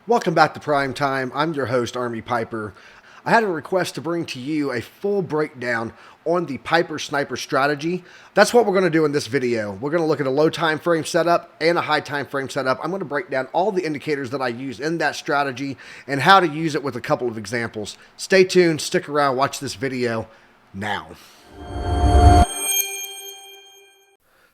Welcome back to Prime Time. I'm your host, Army Piper. I had a request to bring to you a full breakdown on the Piper Sniper strategy. That's what we're going to do in this video. We're going to look at a low time frame setup and a high time frame setup. I'm going to break down all the indicators that I use in that strategy and how to use it with a couple of examples. Stay tuned, stick around, watch this video now.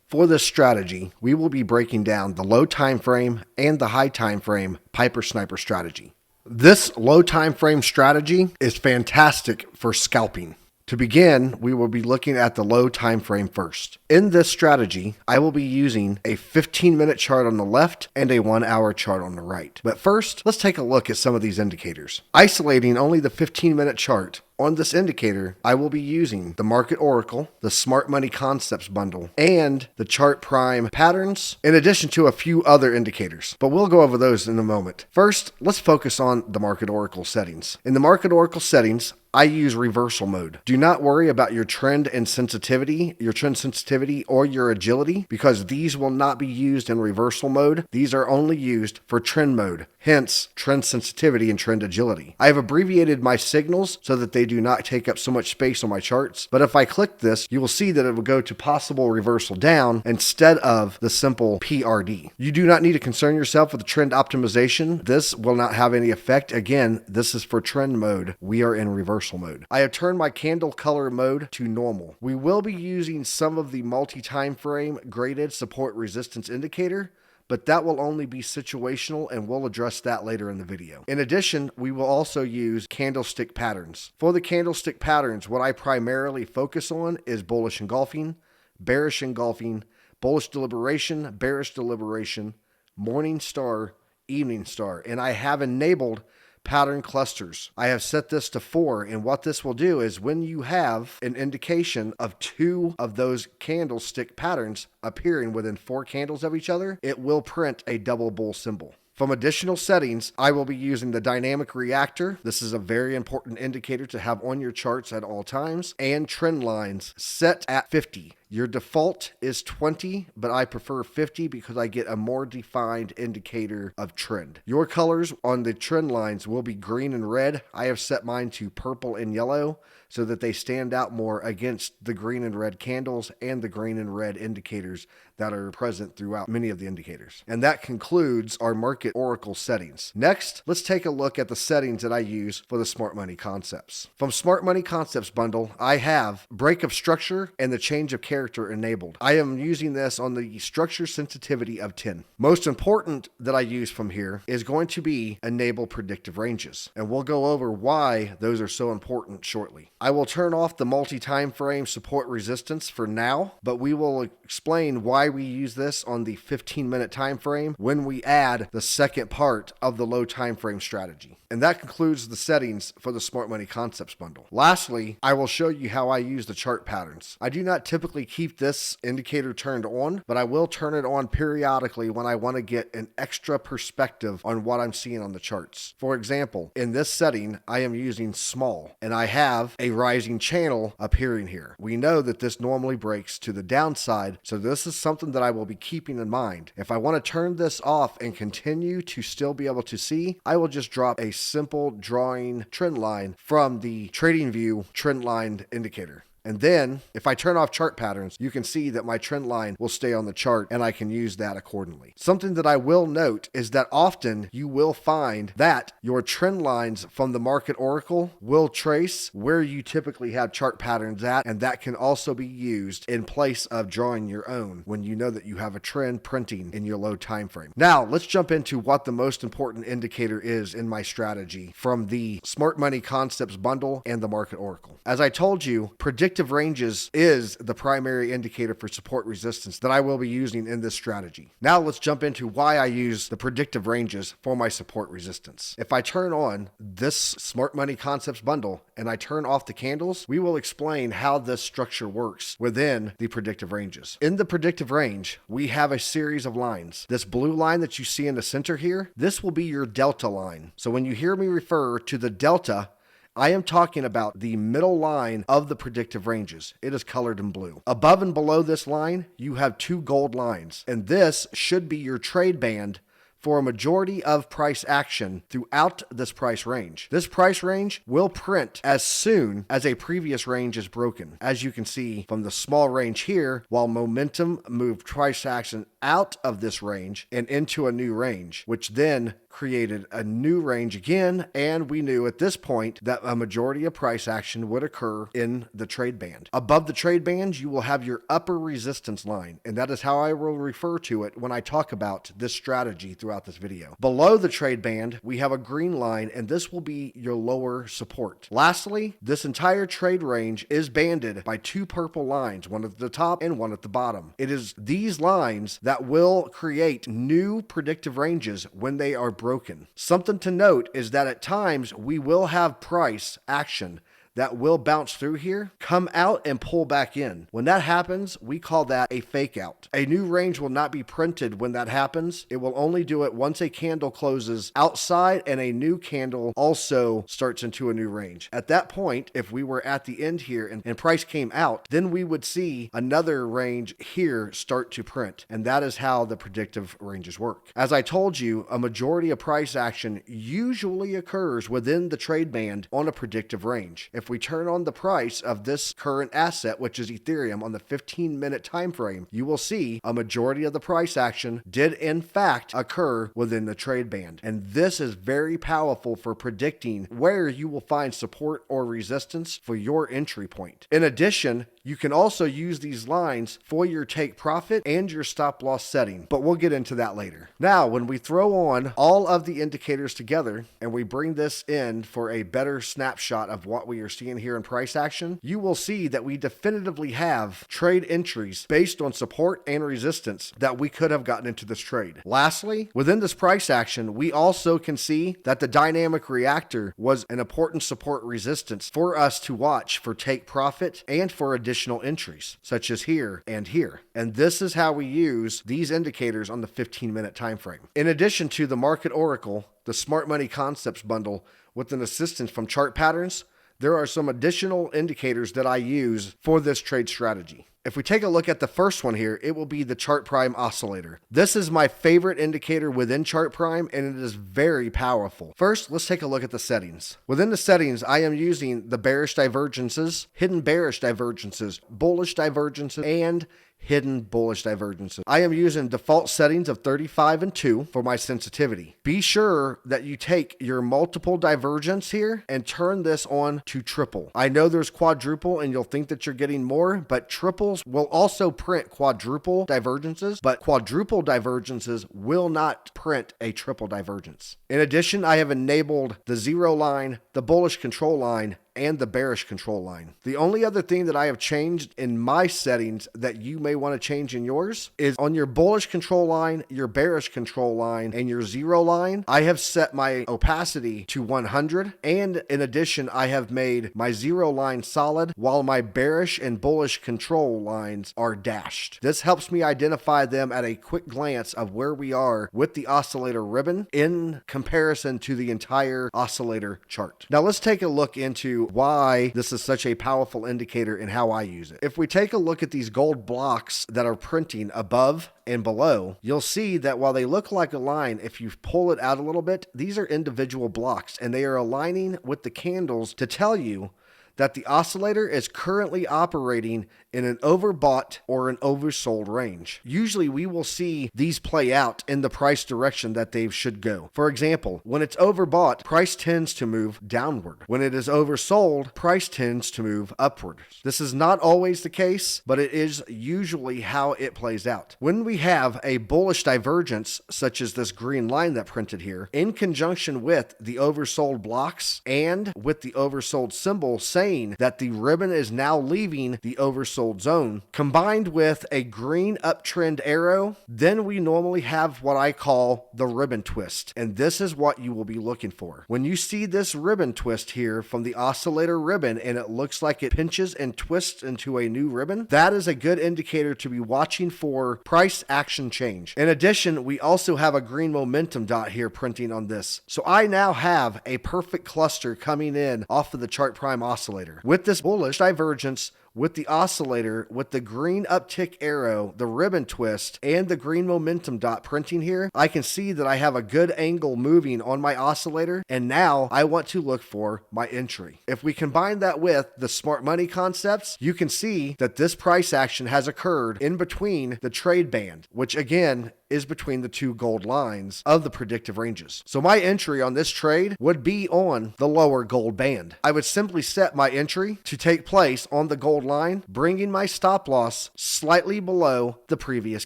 For this strategy, we will be breaking down the low time frame and the high time frame Piper Sniper strategy. This low time frame strategy is fantastic for scalping. To begin, we will be looking at the low time frame first. In this strategy, I will be using a 15-minute chart on the left and a 1-hour chart on the right. But first, let's take a look at some of these indicators. Isolating only the 15-minute chart, on this indicator, I will be using the Market Oracle, the Smart Money Concepts bundle, and the Chart Prime patterns, in addition to a few other indicators. But we'll go over those in a moment. First, let's focus on the Market Oracle settings. In the Market Oracle settings, I use reversal mode. Do not worry about your trend sensitivity or your agility, because these will not be used in reversal mode. These are only used for trend mode, hence trend sensitivity and trend agility. I have abbreviated my signals so that they do not take up so much space on my charts, but if I click this, you will see that it will go to possible reversal down instead of the simple PRD. You do not need to concern yourself with the trend optimization. This will not have any effect. Again, this is for trend mode. We are in reversal mode. I have turned my candle color mode to normal. We will be using some of the multi-time frame graded support resistance indicator, but that will only be situational, and we'll address that later in the video. In addition, we will also use candlestick patterns. For the candlestick patterns, what I primarily focus on is bullish engulfing, bearish engulfing, bullish deliberation, bearish deliberation, morning star, evening star, and I have enabled pattern clusters. I have set this to 4, and what this will do is when you have an indication of 2 of those candlestick patterns appearing within 4 candles of each other, it will print a double bull symbol. From additional settings, I will be using the dynamic reactor. This is a very important indicator to have on your charts at all times, and trend lines set at 50. Your default is 20, but I prefer 50 because I get a more defined indicator of trend. Your colors on the trend lines will be green and red. I have set mine to purple and yellow so that they stand out more against the green and red candles and the green and red indicators that are present throughout many of the indicators. And that concludes our Market Oracle settings. Next, let's take a look at the settings that I use for the Smart Money Concepts. From Smart Money Concepts bundle, I have break of structure and the change of character enabled. I am using this on the structure sensitivity of 10. Most important that I use from here is going to be enable predictive ranges, and we'll go over why those are so important shortly. I will turn off the multi-time frame support resistance for now, but we will explain why we use this on the 15-minute time frame when we add the second part of the low time frame strategy. And that concludes the settings for the Smart Money Concepts bundle. Lastly, I will show you how I use the chart patterns. I do not typically keep this indicator turned on, but I will turn it on periodically when I want to get an extra perspective on what I'm seeing on the charts. For example, in this setting, I am using small, and I have a rising channel appearing here. We know that this normally breaks to the downside, so this is something that I will be keeping in mind. If I want to turn this off and continue to still be able to see, I will just drop a simple drawing trend line from the TradingView trend line indicator. And then if I turn off chart patterns, you can see that my trend line will stay on the chart and I can use that accordingly. Something that I will note is that often you will find that your trend lines from the Market Oracle will trace where you typically have chart patterns at, and that can also be used in place of drawing your own when you know that you have a trend printing in your low time frame. Now, let's jump into what the most important indicator is in my strategy from the Smart Money Concepts bundle and the Market Oracle. As I told you, predictive ranges is the primary indicator for support resistance that I will be using in this strategy. Now let's jump into why I use the predictive ranges for my support resistance. If I turn on this Smart Money Concepts bundle and I turn off the candles, we will explain how this structure works within the predictive ranges. In the predictive range, we have a series of lines. This blue line that you see in the center here, this will be your delta line. So when you hear me refer to the delta, I am talking about the middle line of the predictive ranges. It is colored in blue. Above and below this line, you have 2 gold lines, and this should be your trade band for a majority of price action throughout this price range. This price range will print as soon as a previous range is broken. As you can see from the small range here, while momentum moved price action out of this range and into a new range, which then created a new range again, and we knew at this point that a majority of price action would occur in the trade band. Above the trade band, you will have your upper resistance line, and that is how I will refer to it when I talk about this strategy throughout this video. Below the trade band, we have a green line, and this will be your lower support. Lastly, this entire trade range is banded by two purple lines, one at the top and one at the bottom. It is these lines that will create new predictive ranges when they are broken. Something to note is that at times we will have price action that will bounce through here, come out and pull back in. When that happens, we call that a fake out. A new range will not be printed when that happens. It will only do it once a candle closes outside and a new candle also starts into a new range. At that point, if we were at the end here and price came out, then we would see another range here start to print. And that is how the predictive ranges work. As I told you, a majority of price action usually occurs within the trade band on a predictive range. If we turn on the price of this current asset, which is Ethereum, on the 15-minute time frame, you will see a majority of the price action did in fact occur within the trade band. And this is very powerful for predicting where you will find support or resistance for your entry point. In addition, you can also use these lines for your take profit and your stop loss setting, but we'll get into that later. Now, when we throw on all of the indicators together and we bring this in for a better snapshot of what we are seeing here in price action, you will see that we definitively have trade entries based on support and resistance that we could have gotten into this trade. Lastly, within this price action, we also can see that the dynamic reactor was an important support resistance for us to watch for take profit and for additional entries, such as here and here. And this is how we use these indicators on the 15-minute time frame. In addition to the Market Oracle, the Smart Money Concepts bundle with an assistance from Chart Patterns, there are some additional indicators that I use for this trade strategy. If we take a look at the first one here, it will be the Chart Prime Oscillator. This is my favorite indicator within Chart Prime, and it is very powerful. First, let's take a look at the settings. Within the settings, I am using the bearish divergences, hidden bearish divergences, bullish divergences, and hidden bullish divergences. I am using default settings of 35 and 2 for my sensitivity. Be sure that you take your multiple divergence here and turn this on to triple. I know there's quadruple and you'll think that you're getting more, but triples will also print quadruple divergences, but quadruple divergences will not print a triple divergence. In addition, I have enabled the zero line, the bullish control line, and the bearish control line. The only other thing that I have changed in my settings that you may want to change in yours is on your bullish control line, your bearish control line, and your zero line, I have set my opacity to 100. And in addition, I have made my zero line solid while my bearish and bullish control lines are dashed. This helps me identify them at a quick glance of where we are with the oscillator ribbon in comparison to the entire oscillator chart. Now let's take a look into why this is such a powerful indicator and how I use it. If we take a look at these gold blocks that are printing above and below, you'll see that while they look like a line, if you pull it out a little bit, these are individual blocks and they are aligning with the candles to tell you that the oscillator is currently operating in an overbought or an oversold range. Usually we will see these play out in the price direction that they should go. For example, when it's overbought, price tends to move downward. When it is oversold, price tends to move upward. This is not always the case, but it is usually how it plays out. When we have a bullish divergence, such as this green line that printed here, in conjunction with the oversold blocks and with the oversold symbol saying that the ribbon is now leaving the oversold zone, combined with a green uptrend arrow, then we normally have what I call the ribbon twist. And this is what you will be looking for. When you see this ribbon twist here from the oscillator ribbon and it looks like it pinches and twists into a new ribbon, that is a good indicator to be watching for price action change. In addition, we also have a green momentum dot here printing on this. So I now have a perfect cluster coming in off of the Chart Prime Oscillator. With this bullish divergence, with the oscillator with the green uptick arrow, the ribbon twist, and the green momentum dot printing here, I can see that I have a good angle moving on my oscillator, and now I want to look for my entry. If we combine that with the smart money concepts, you can see that this price action has occurred in between the trade band, which again is between the two gold lines of the predictive ranges. So my entry on this trade would be on the lower gold band. I would simply set my entry to take place on the gold line, bringing my stop loss slightly below the previous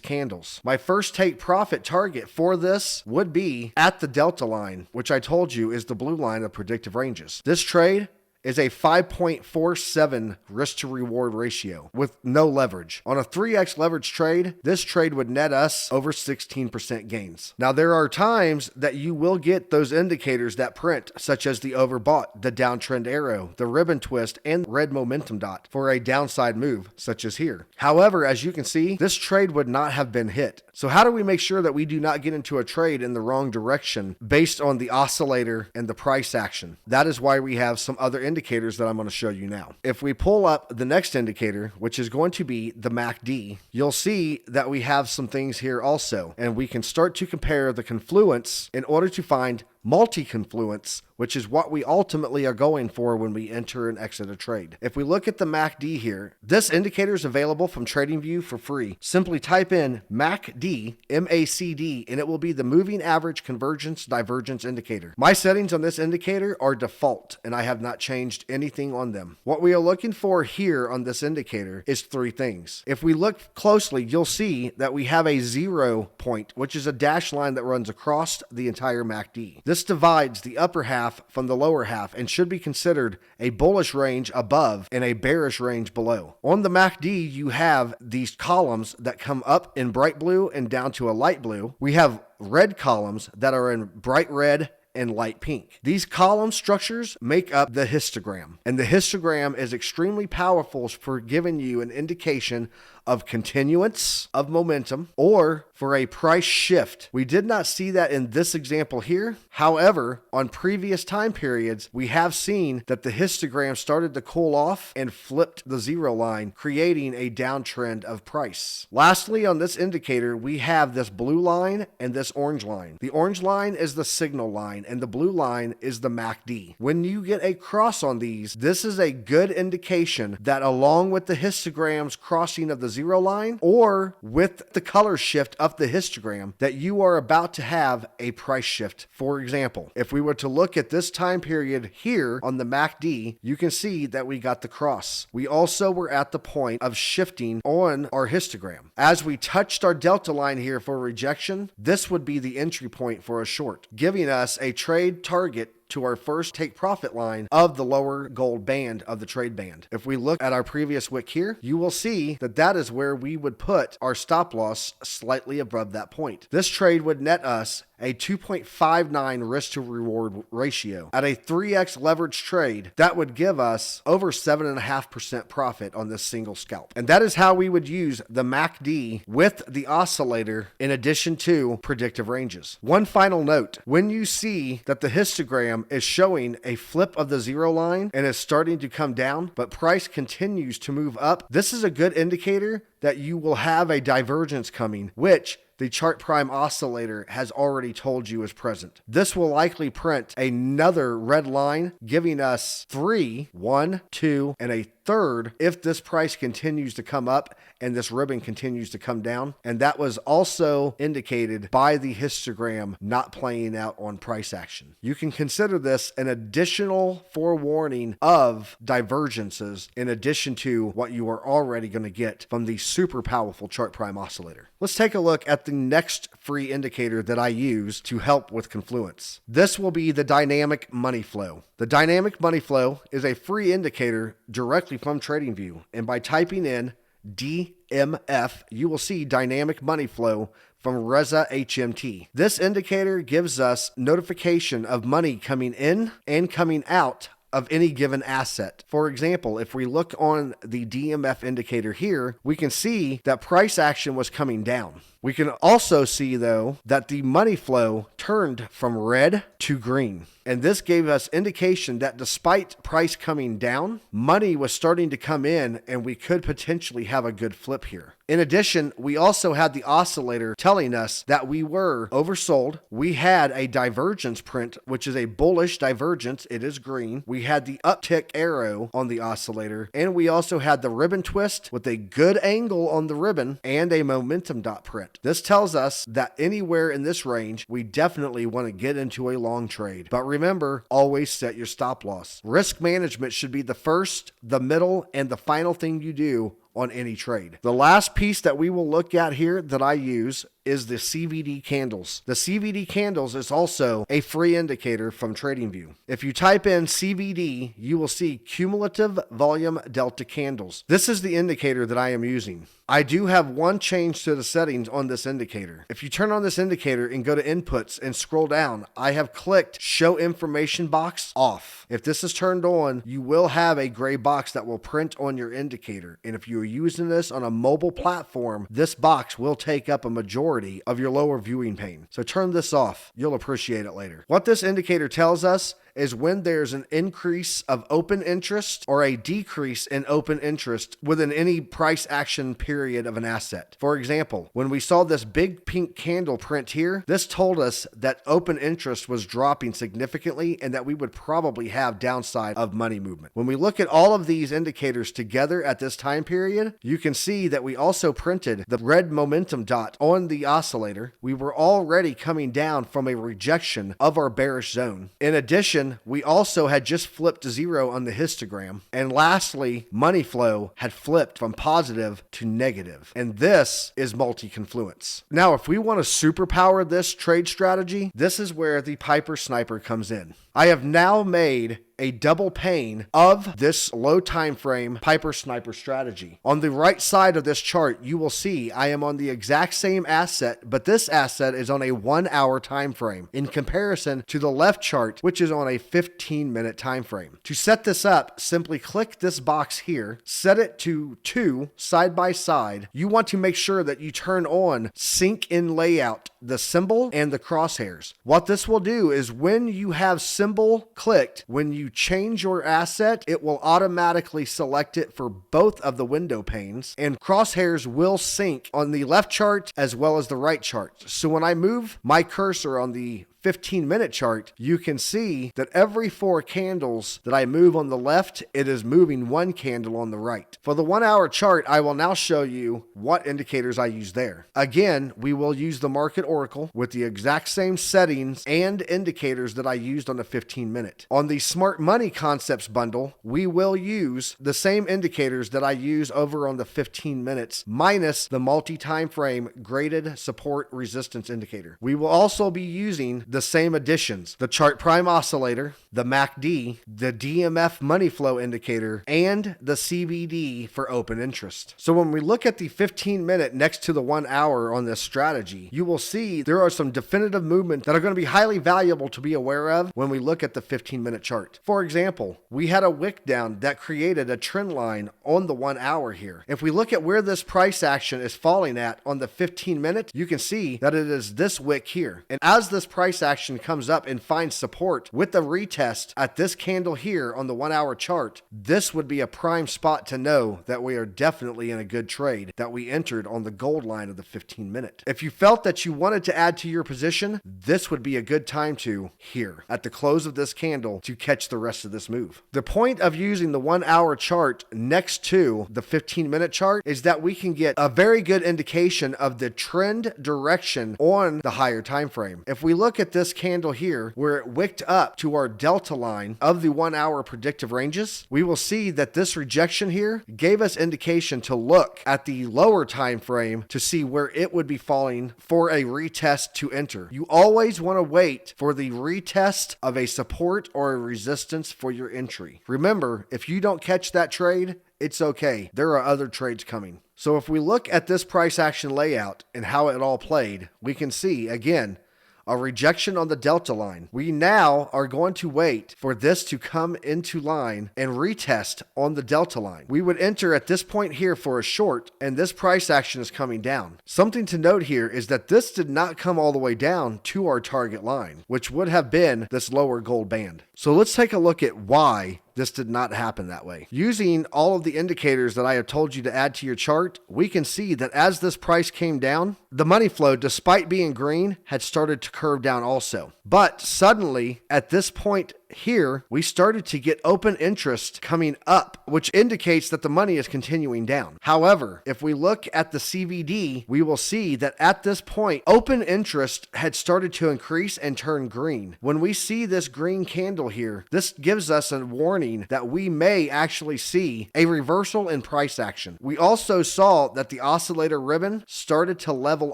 candles. My first take profit target for this would be at the delta line, which I told you is the blue line of predictive ranges. This trade is a 5.47 risk to reward ratio with no leverage. On a 3x leverage trade, this trade would net us over 16% gains. Now, there are times that you will get those indicators that print, such as the overbought, the downtrend arrow, the ribbon twist, and red momentum dot for a downside move, such as here. However, as you can see, this trade would not have been hit. So how do we make sure that we do not get into a trade in the wrong direction based on the oscillator and the price action? That is why we have some other indicators that I'm going to show you now. If we pull up the next indicator, which is going to be the MACD, you'll see that we have some things here also, and we can start to compare the confluence in order to find multi-confluence, which is what we ultimately are going for when we enter and exit a trade. If we look at the MACD here, this indicator is available from TradingView for free. Simply type in MACD, M-A-C-D, and it will be the moving average convergence divergence indicator. My settings on this indicator are default, and I have not changed anything on them. What we are looking for here on this indicator is three things. If we look closely, you'll see that we have a 0 point, which is a dashed line that runs across the entire MACD. This divides the upper half from the lower half and should be considered a bullish range above and a bearish range below. On the MACD, you have these columns that come up in bright blue and down to a light blue. We have red columns that are in bright red and light pink. These column structures make up the histogram, and the histogram is extremely powerful for giving you an indication of continuance of momentum or for a price shift. We did not see that in this example here. However, on previous time periods, we have seen that the histogram started to cool off and flipped the 0 line, creating a downtrend of price. Lastly, on this indicator, we have this blue line and this orange line. The orange line is the signal line and the blue line is the MACD. When you get a cross on these, this is a good indication that along with the histogram's crossing of the 0 line or with the color shift of the histogram, that you are about to have a price shift. For example, if we were to look at this time period here on the MACD, you can see that we got the cross. We also were at the point of shifting on our histogram. As we touched our delta line here for rejection, this would be the entry point for a short, giving us a trade target to our first take profit line of the lower gold band of the trade band. If we look at our previous wick here, you will see that that is where we would put our stop loss slightly above that point. This trade would net us a 2.59 risk to reward ratio. At a 3x leverage trade, that would give us over 7.5% profit on this single scalp. And that is how we would use the MACD with the oscillator in addition to predictive ranges. One final note, when you see that the histogram is showing a flip of the 0 line and is starting to come down, but price continues to move up, this is a good indicator that you will have a divergence coming, which the chart prime oscillator has already told you is present. This will likely print another red line, giving us 3, 1, 2, and a third if this price continues to come up and this ribbon continues to come down. And that was also indicated by the histogram not playing out on price action. You can consider this an additional forewarning of divergences in addition to what you are already going to get from the super powerful chart prime oscillator. Let's take a look at the next free indicator that I use to help with confluence. This will be the dynamic money flow. The dynamic money flow is a free indicator directly from TradingView, and by typing in DMF, you will see dynamic money flow from Reza HMT. This indicator gives us notification of money coming in and coming out of any given asset. For example, if we look on the DMF indicator here, we can see that price action was coming down. We can also see, though, that the money flow turned from red to green. And this gave us indication that despite price coming down, money was starting to come in and we could potentially have a good flip here. In addition, we also had the oscillator telling us that we were oversold. We had a divergence print, which is a bullish divergence. It is green. We had the uptick arrow on the oscillator, and we also had the ribbon twist with a good angle on the ribbon and a momentum dot print. This tells us that anywhere in this range, we definitely want to get into a long trade. But remember, always set your stop loss. Risk management should be the first, the middle, and the final thing you do on any trade. The last piece that we will look at here that I use is the CVD candles. The CVD candles is also a free indicator from TradingView. If you type in CVD, you will see cumulative volume delta candles. This is the indicator that I am using. I do have one change to the settings on this indicator. If you turn on this indicator and go to inputs and scroll down, I have clicked show information box off. If this is turned on, you will have a gray box that will print on your indicator. And if you're using this on a mobile platform, this box will take up a majority of your lower viewing pane. So turn this off. You'll appreciate it later. What this indicator tells us is when there's an increase of open interest or a decrease in open interest within any price action period of an asset. For example, when we saw this big pink candle print here, this told us that open interest was dropping significantly and that we would probably have downside of money movement. When we look at all of these indicators together at this time period, you can see that we also printed the red momentum dot on the oscillator. We were already coming down from a rejection of our bearish zone. In addition, we also had just flipped to zero on the histogram. And lastly, money flow had flipped from positive to negative. And this is multi-confluence. Now, if we want to superpower this trade strategy, this is where the Piper Sniper comes in. I have now made a double pane of this low time frame Piper Sniper strategy. On the right side of this chart, you will see I am on the exact same asset, but this asset is on a 1 hour time frame in comparison to the left chart, which is on a 15-minute time frame. To set this up, simply click this box here, set it to 2 side by side. You want to make sure that you turn on sync in layout, the symbol and the crosshairs. What this will do is when you have symbol clicked, when you change your asset, it will automatically select it for both of the window panes, and crosshairs will sync on the left chart as well as the right chart. So when I move my cursor on the 15-minute chart, you can see that every 4 candles that I move on the left, it is moving 1 candle on the right. For the 1 hour chart, I will now show you what indicators I use there. Again, we will use the market oracle with the exact same settings and indicators that I used on the 15-minute. On the Smart Money Concepts bundle, we will use the same indicators that I use over on the 15 minutes minus the multi-time frame graded support resistance indicator. We will also be using the same additions: the chart prime oscillator, the MACD, the DMF money flow indicator, and the CVD for open interest. So when we look at the 15-minute next to the 1 hour on this strategy, you will see there are some definitive movements that are going to be highly valuable to be aware of when we look at the 15-minute chart. For example, we had a wick down that created a trend line on the 1 hour here. If we look at where this price action is falling at on the 15-minute, you can see that it is this wick here. And as this price action comes up and finds support with the retest at this candle here on the 1 hour chart, this would be a prime spot to know that we are definitely in a good trade that we entered on the gold line of the 15-minute. If you felt that you wanted to add to your position, this would be a good time to here at the close of this candle to catch the rest of this move. The point of using the 1 hour chart next to the 15-minute chart is that we can get a very good indication of the trend direction on the higher time frame. If we look at this candle here where it wicked up to our delta line of the 1 hour predictive ranges, we will see that this rejection here gave us indication to look at the lower time frame to see where it would be falling for a retest to enter. You always want to wait for the retest of a support or a resistance for your entry. Remember, if you don't catch that trade, it's okay. There are other trades coming. So if we look at this price action layout and how it all played, we can see again, a rejection on the delta line. We now are going to wait for this to come into line and retest on the delta line. We would enter at this point here for a short, and this price action is coming down. Something to note here is that this did not come all the way down to our target line, which would have been this lower gold band. So let's take a look at why this did not happen that way. Using all of the indicators that I have told you to add to your chart, we can see that as this price came down, the money flow, despite being green, had started to curve down also. But suddenly, at this point here, we started to get open interest coming up, which indicates that the money is continuing down. However, if we look at the CVD, we will see that at this point, open interest had started to increase and turn green. When we see this green candle here, this gives us a warning that we may actually see a reversal in price action. We also saw that the oscillator ribbon started to level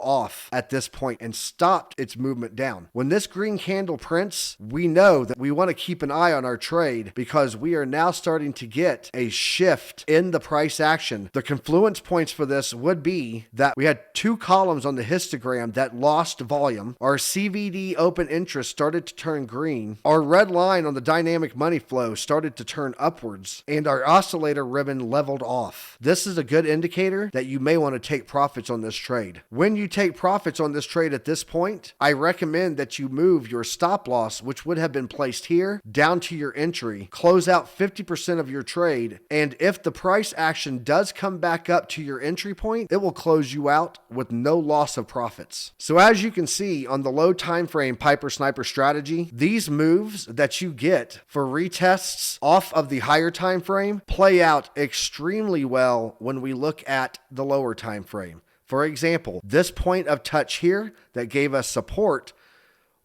off at this point and stopped its movement down. When this green candle prints, we know that we want to keep an eye on our trade because we are now starting to get a shift in the price action. The confluence points for this would be that we had two columns on the histogram that lost volume. Our CVD open interest started to turn green. Our red line on the dynamic money flow started to turn upwards, and our oscillator ribbon leveled off. This is a good indicator that you may want to take profits on this trade. When you take profits on this trade at this point, I recommend that you move your stop loss, which would have been placed here, down to your entry, close out 50% of your trade, and if the price action does come back up to your entry point, it will close you out with no loss of profits. So as you can see on the low time frame Piper Sniper strategy, these moves that you get for retests off of the higher time frame play out extremely well when we look at the lower time frame. For example, this point of touch here that gave us support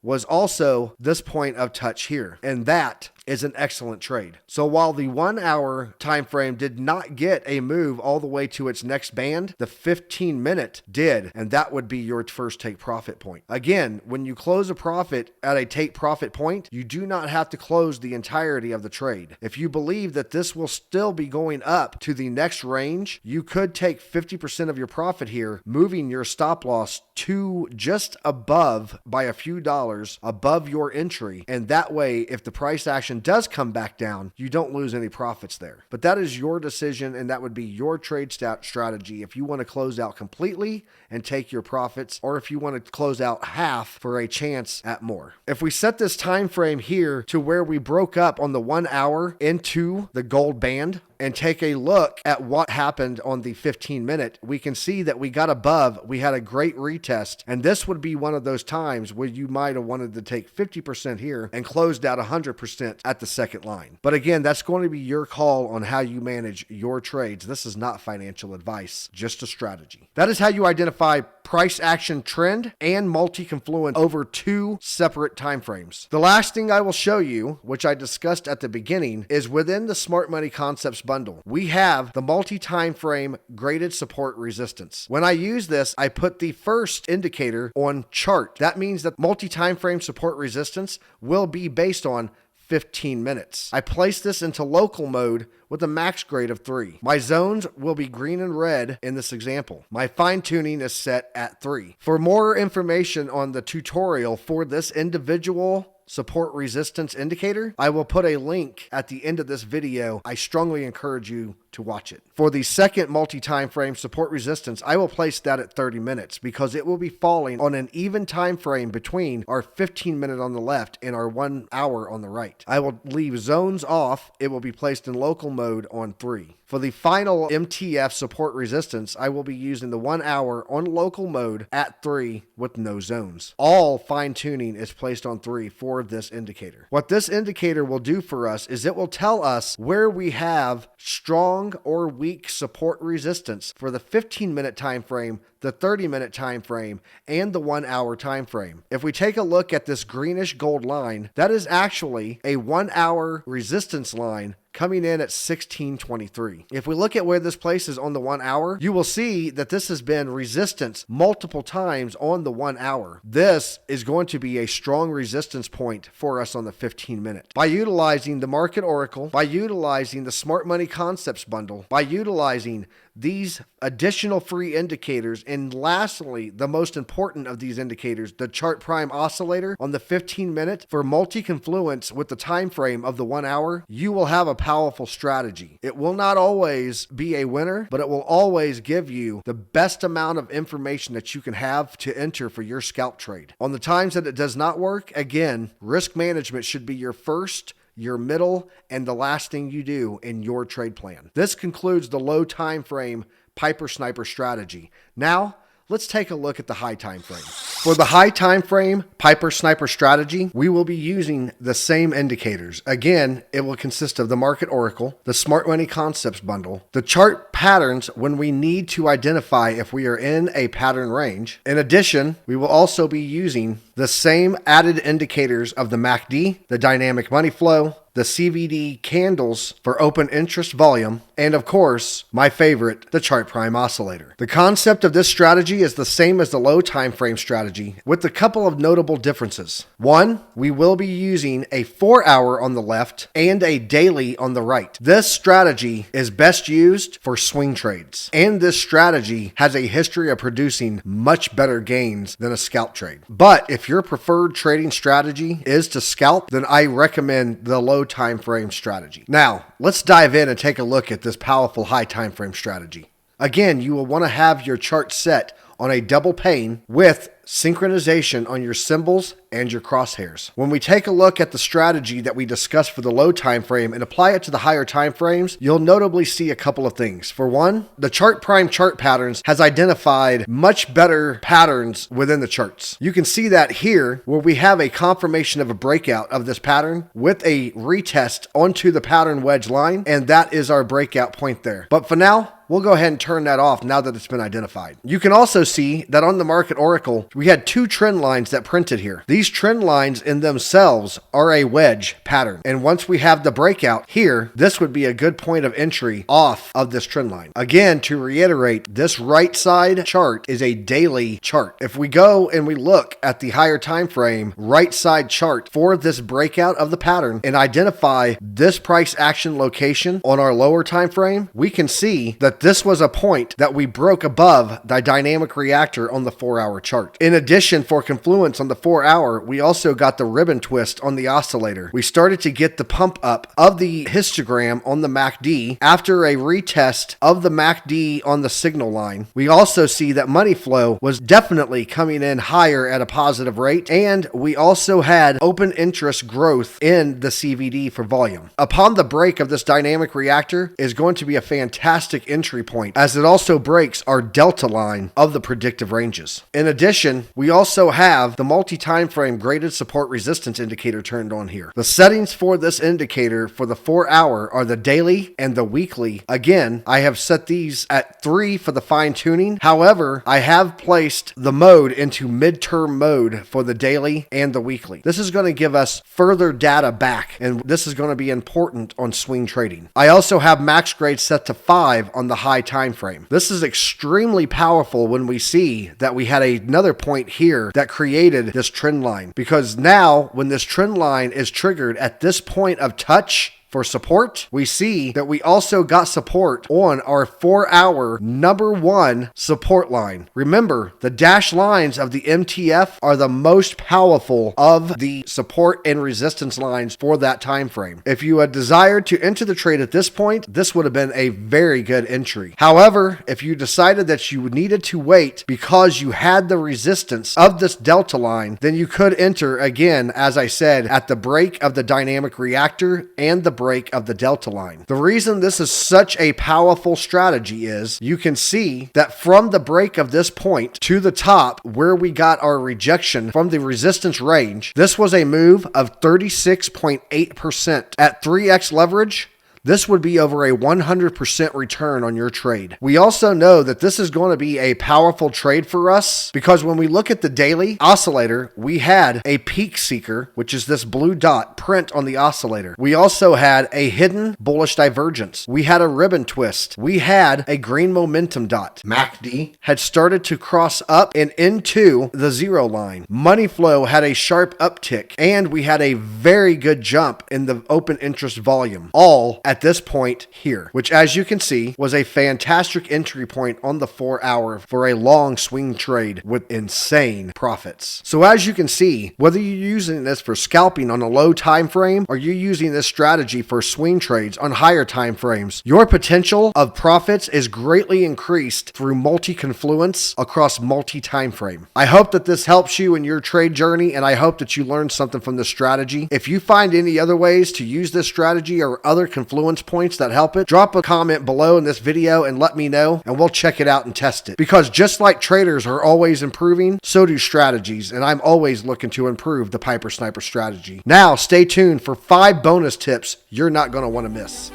was also this point of touch here, and that is an excellent trade. So while the 1 hour time frame did not get a move all the way to its next band, the 15-minute did, and that would be your first take profit point. Again, when you close a profit at a take profit point, you do not have to close the entirety of the trade. If you believe that this will still be going up to the next range, you could take 50% of your profit here, moving your stop loss to just above by a few dollars above your entry, and that way if the price action does come back down, you don't lose any profits there. But that is your decision, and that would be your trade strategy if you want to close out completely and take your profits, or if you want to close out half for a chance at more. If we set this time frame here to where we broke up on the 1 hour into the gold band, and take a look at what happened on the 15-minute, we can see that we got above, we had a great retest, and this would be one of those times where you might have wanted to take 50% here and closed out 100% at the second line. But again, that's going to be your call on how you manage your trades. This is not financial advice, just a strategy. That is how you identify price action trend and multi-confluence over two separate time frames. The last thing I will show you, which I discussed at the beginning, is within the Smart Money Concepts bundle, we have the multi-time frame graded support resistance. When I use this, I put the first indicator on chart. That means that multi-time frame support resistance will be based on 15 minutes. I place this into local mode with a max grade of 3. My zones will be green and red in this example. My fine tuning is set at 3. For more information on the tutorial for this individual support resistance indicator, I will put a link at the end of this video. I strongly encourage you to watch it. For the second multi-time frame support resistance, I will place that at 30 minutes because it will be falling on an even time frame between our 15-minute on the left and our 1 hour on the right. I will leave zones off. It will be placed in local mode on 3. For the final MTF support resistance, I will be using the 1 hour on local mode at 3 with no zones. All fine tuning is placed on 3 for this indicator. What this indicator will do for us is it will tell us where we have strong or weak support resistance for the 15-minute time frame, the 30-minute time frame, and the 1 hour time frame. If we take a look at this greenish gold line, that is actually a 1 hour resistance line coming in at 1623. If we look at where this places on the 1 hour, you will see that this has been resistance multiple times on the 1 hour. This is going to be a strong resistance point for us on the 15-minute. By utilizing the Market Oracle, by utilizing the Smart Money Concepts bundle, by utilizing these additional free indicators. And lastly, the most important of these indicators, the chart prime oscillator on the 15-minute for multi-confluence with the time frame of the 1 hour, you will have a powerful strategy. It will not always be a winner, but it will always give you the best amount of information that you can have to enter for your scalp trade. On the times that it does not work, again, risk management should be your first, your middle, and the last thing you do in your trade plan. This concludes the low time frame Piper Sniper strategy. Now, let's take a look at the high time frame. For the high time frame Piper Sniper strategy, we will be using the same indicators. Again, it will consist of the Market Oracle, the Smart Money Concepts bundle, the chart patterns when we need to identify if we are in a pattern range. In addition, we will also be using the same added indicators of the MACD, the dynamic money flow, the CVD candles for open interest volume, and of course, my favorite, the chart prime oscillator. The concept of this strategy is the same as the low time frame strategy, with a couple of notable differences. One, we will be using a 4-hour on the left and a daily on the right. This strategy is best used for swing trades, and this strategy has a history of producing much better gains than a scalp trade. But if your preferred trading strategy is to scalp, then I recommend the low time frame strategy. Now, let's dive in and take a look at this powerful high time frame strategy. Again, you will want to have your chart set on a double pane with synchronization on your symbols and your crosshairs. When we take a look at the strategy that we discussed for the low time frame and apply it to the higher time frames, you'll notably see a couple of things. For one, the chart prime chart patterns has identified much better patterns within the charts. You can see that here where we have a confirmation of a breakout of this pattern with a retest onto the pattern wedge line, and that is our breakout point there. But for now, we'll go ahead and turn that off now that it's been identified. You can also see that on the Market Oracle, we had 2 trend lines that printed here. These trend lines in themselves are a wedge pattern. And once we have the breakout here, this would be a good point of entry off of this trend line. Again, to reiterate, this right side chart is a daily chart. If we go and we look at the higher time frame right side chart for this breakout of the pattern and identify this price action location on our lower time frame, we can see that this was a point that we broke above the dynamic reactor on the 4-hour chart. In addition, for confluence on the 4-hour, we also got the ribbon twist on the oscillator. We started to get the pump up of the histogram on the MACD after a retest of the MACD on the signal line. We also see that money flow was definitely coming in higher at a positive rate, and we also had open interest growth in the CVD for volume. Upon the break of this dynamic reactor is going to be a fantastic entry point, as it also breaks our delta line of the predictive ranges. In addition, we also have the multi-time frame graded support resistance indicator turned on here. The settings for this indicator for the 4-hour are the daily and the weekly. Again, I have set these at 3 for the fine tuning. However, I have placed the mode into midterm mode for the daily and the weekly. This is going to give us further data back, and this is going to be important on swing trading. I also have max grade set to 5 on the high time frame. This is extremely powerful when we see that we had another point here that created this trend line, because now when this trend line is triggered at this point of touch for support, we see that we also got support on our 4-hour number 1 support line. Remember, the dashed lines of the MTF are the most powerful of the support and resistance lines for that time frame. If you had desired to enter the trade at this point, this would have been a very good entry. However, if you decided that you needed to wait because you had the resistance of this delta line, then you could enter again, as I said, at the break of the dynamic reactor and the break of the delta line. The reason this is such a powerful strategy is you can see that from the break of this point to the top where we got our rejection from the resistance range, this was a move of 36.8%. At 3x leverage, this would be over a 100% return on your trade. We also know that this is going to be a powerful trade for us because when we look at the daily oscillator, we had a peak seeker, which is this blue dot print on the oscillator. We also had a hidden bullish divergence. We had a ribbon twist. We had a green momentum dot. MACD had started to cross up and into the 0 line. Money flow had a sharp uptick, and we had a very good jump in the open interest volume, all at at this point here, which as you can see was a fantastic entry point on the 4 hour for a long swing trade with insane profits. So as you can see, whether you're using this for scalping on a low time frame or you're using this strategy for swing trades on higher time frames, your potential of profits is greatly increased through multi-confluence across multi-time frame. I hope that this helps you in your trade journey, and I hope that you learned something from this strategy. If you find any other ways to use this strategy or other confluence points that help it, drop a comment below in this video and let me know, and we'll check it out and test it. Because just like traders are always improving, so do strategies, and I'm always looking to improve the Piper Sniper strategy. Now, stay tuned for 5 bonus tips you're not going to want to miss.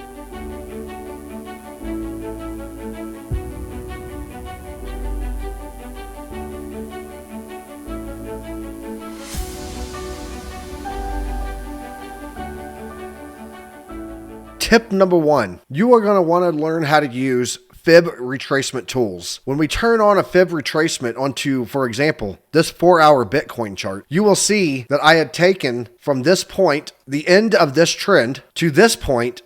Tip number 1, you are going to want to learn how to use fib retracement tools. When we turn on a fib retracement onto, for example, this 4 hour Bitcoin chart, you will see that I had taken from this point, the end of this trend, to this point,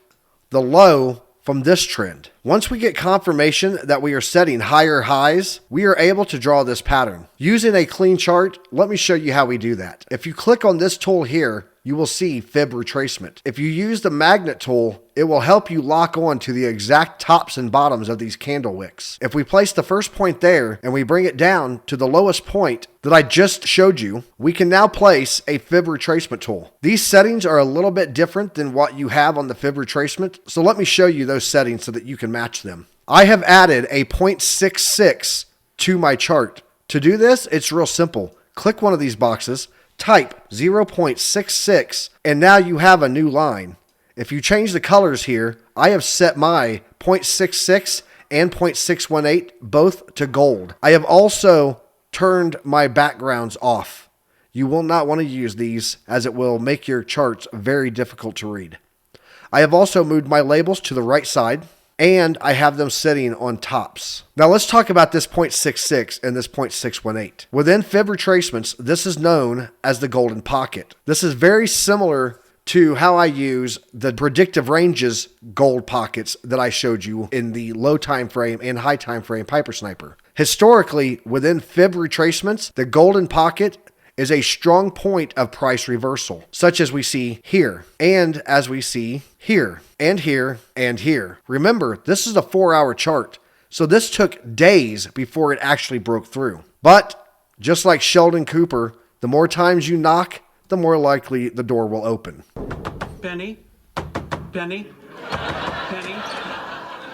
the low from this trend. Once we get confirmation that we are setting higher highs, we are able to draw this pattern. Using a clean chart, let me show you how we do that. If you click on this tool here, you will see fib retracement. If you use the magnet tool, it will help you lock on to the exact tops and bottoms of these candle wicks. If we place the first point there and we bring it down to the lowest point that I just showed you, we can now place a fib retracement tool. These settings are a little bit different than what you have on the fib retracement, so let me show you those settings so that you can match them. I have added a 0.66 to my chart. To do this, it's real simple. Click one of these boxes, type 0.66, and now you have a new line. If you change the colors here, I have set my 0.66 and 0.618 both to gold. I have also turned my backgrounds off. You will not want to use these as it will make your charts very difficult to read. I have also moved my labels to the right side, and I have them sitting on tops. Now let's talk about this 0.66 and this 0.618. Within fib retracements, this is known as the golden pocket. This is very similar to how I use the predictive ranges gold pockets that I showed you in the low time frame and high time frame Piper Sniper. Historically, within fib retracements, the golden pocket is a strong point of price reversal, such as we see here, and as we see here, and here, and here. Remember, this is a 4 hour chart, so this took days before it actually broke through. But, just like Sheldon Cooper, the more times you knock, the more likely the door will open. Penny, Penny, Penny.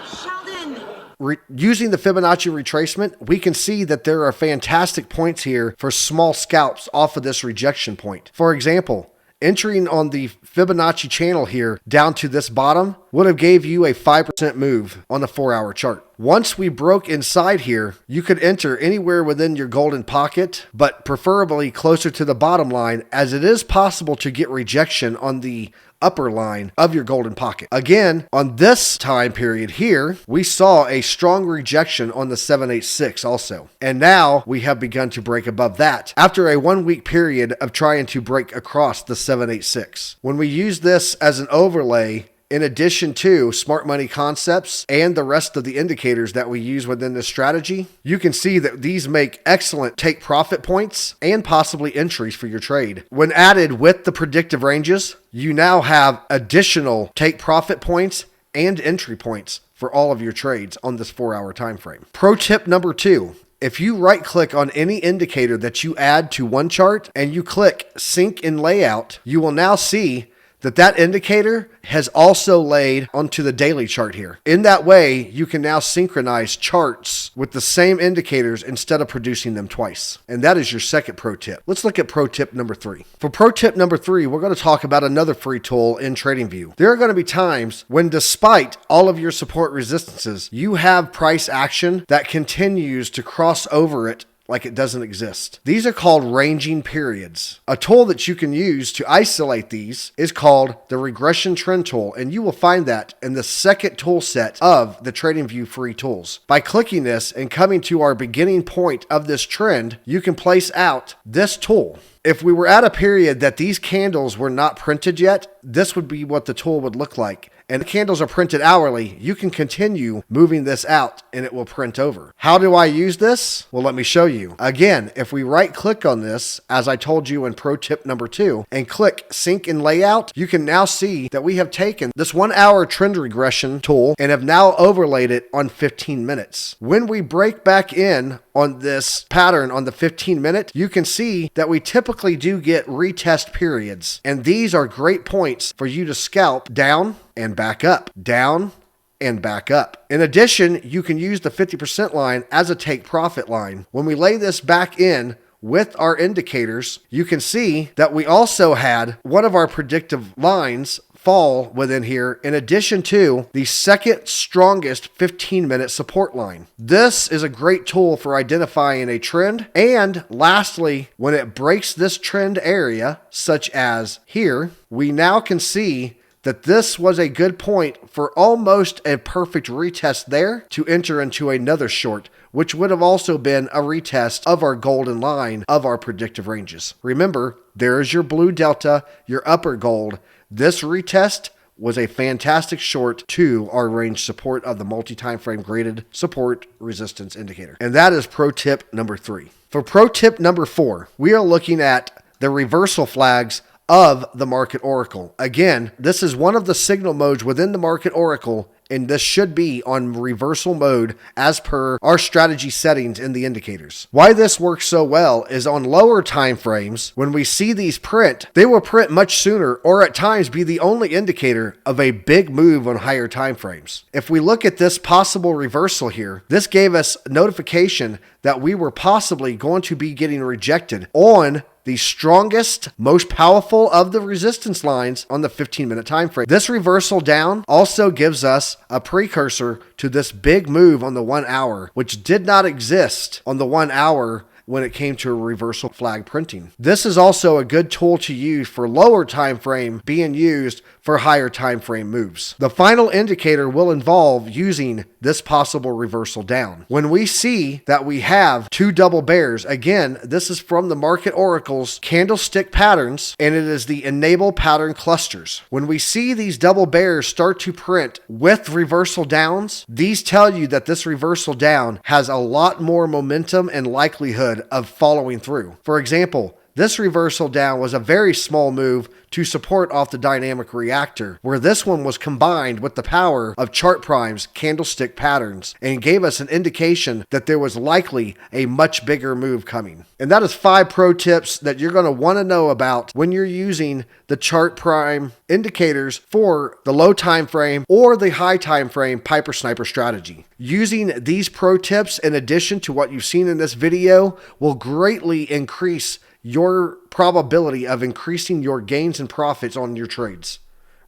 Sheldon! Using the Fibonacci retracement, we can see that there are fantastic points here for small scalps off of this rejection point. For example, entering on the Fibonacci channel here down to this bottom would have gave you a 5% move on the 4 hour chart. Once we broke inside here, you could enter anywhere within your golden pocket, but preferably closer to the bottom line, as it is possible to get rejection on the upper line of your golden pocket. Again, on this time period here, we saw a strong rejection on the 786 also. And now we have begun to break above that after a 1 week period of trying to break across the 786. When we use this as an overlay, in addition to smart money concepts and the rest of the indicators that we use within this strategy, you can see that these make excellent take profit points and possibly entries for your trade. When added with the predictive ranges, you now have additional take profit points and entry points for all of your trades on this 4 hour time frame. Pro tip number 2. If you right click on any indicator that you add to one chart and you click sync in layout, you will now see that indicator has also laid onto the daily chart here. In that way, you can now synchronize charts with the same indicators instead of producing them twice. And that is your second pro tip. Let's look at pro tip number 3. For pro tip number 3, we're going to talk about another free tool in TradingView. There are going to be times when, despite all of your support resistances, you have price action that continues to cross over it like it doesn't exist. These are called ranging periods. A tool that you can use to isolate these is called the regression trend tool, and you will find that in the second tool set of the TradingView free tools. By clicking this and coming to our beginning point of this trend, you can place out this tool. If we were at a period that these candles were not printed yet, this would be what the tool would look like. And the candles are printed hourly. You can continue moving this out and it will print over. How do I use this? Well, let me show you. Again, if we right click on this, as I told you in pro tip number 2, and click sync and layout, you can now see that we have taken this 1 hour trend regression tool and have now overlaid it on 15 minutes. When we break back in on this pattern on the 15 minute, you can see that we typically do get retest periods. And these are great points for you to scalp down and back up, down and back up. In addition, you can use the 50% line as a take profit line. When we lay this back in with our indicators, you can see that we also had one of our predictive lines fall within here, in addition to the second strongest 15-minute support line. This is a great tool for identifying a trend. And lastly, when it breaks this trend area, such as here, we now can see that this was a good point for almost a perfect retest there to enter into another short, which would have also been a retest of our golden line of our predictive ranges. Remember, there is your blue delta, your upper gold. This retest was a fantastic short to our range support of the multi-time frame graded support resistance indicator. And that is pro tip number 3. For pro tip number 4, we are looking at the reversal flags of the market oracle. Again, this is one of the signal modes within the market oracle, and this should be on reversal mode as per our strategy settings in the indicators. Why this works so well is on lower time frames, when we see these print, they will print much sooner or at times be the only indicator of a big move on higher time frames. If we look at this possible reversal here, this gave us notification that we were possibly going to be getting rejected on the strongest, most powerful of the resistance lines on the 15-minute time frame. This reversal down also gives us a precursor to this big move on the 1 hour, which did not exist on the 1 hour when it came to a reversal flag printing. This is also a good tool to use for lower time frame being used for higher time frame moves. The final indicator will involve using this possible reversal down. When we see that we have 2 double bears, again, this is from the Market Oracle's candlestick patterns, and it is the enable pattern clusters. When we see these double bears start to print with reversal downs, these tell you that this reversal down has a lot more momentum and likelihood of following through. For example, this reversal down was a very small move to support off the dynamic reactor, where this one was combined with the power of Chart Prime's candlestick patterns and gave us an indication that there was likely a much bigger move coming. And that is 5 pro tips that you're going to want to know about when you're using the Chart Prime indicators for the low time frame or the high time frame Piper Sniper strategy. Using these pro tips in addition to what you've seen in this video will greatly increase your probability of increasing your gains and profits on your trades.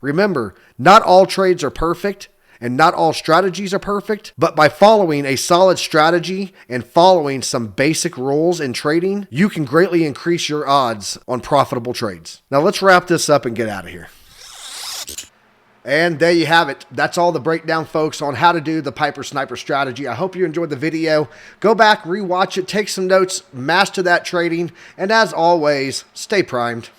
Remember, not all trades are perfect and not all strategies are perfect, but by following a solid strategy and following some basic rules in trading, you can greatly increase your odds on profitable trades. Now let's wrap this up and get out of here. And there you have it. That's all the breakdown, folks, on how to do the Piper Sniper strategy. I hope you enjoyed the video. Go back, rewatch it, take some notes, master that trading, and as always, stay primed.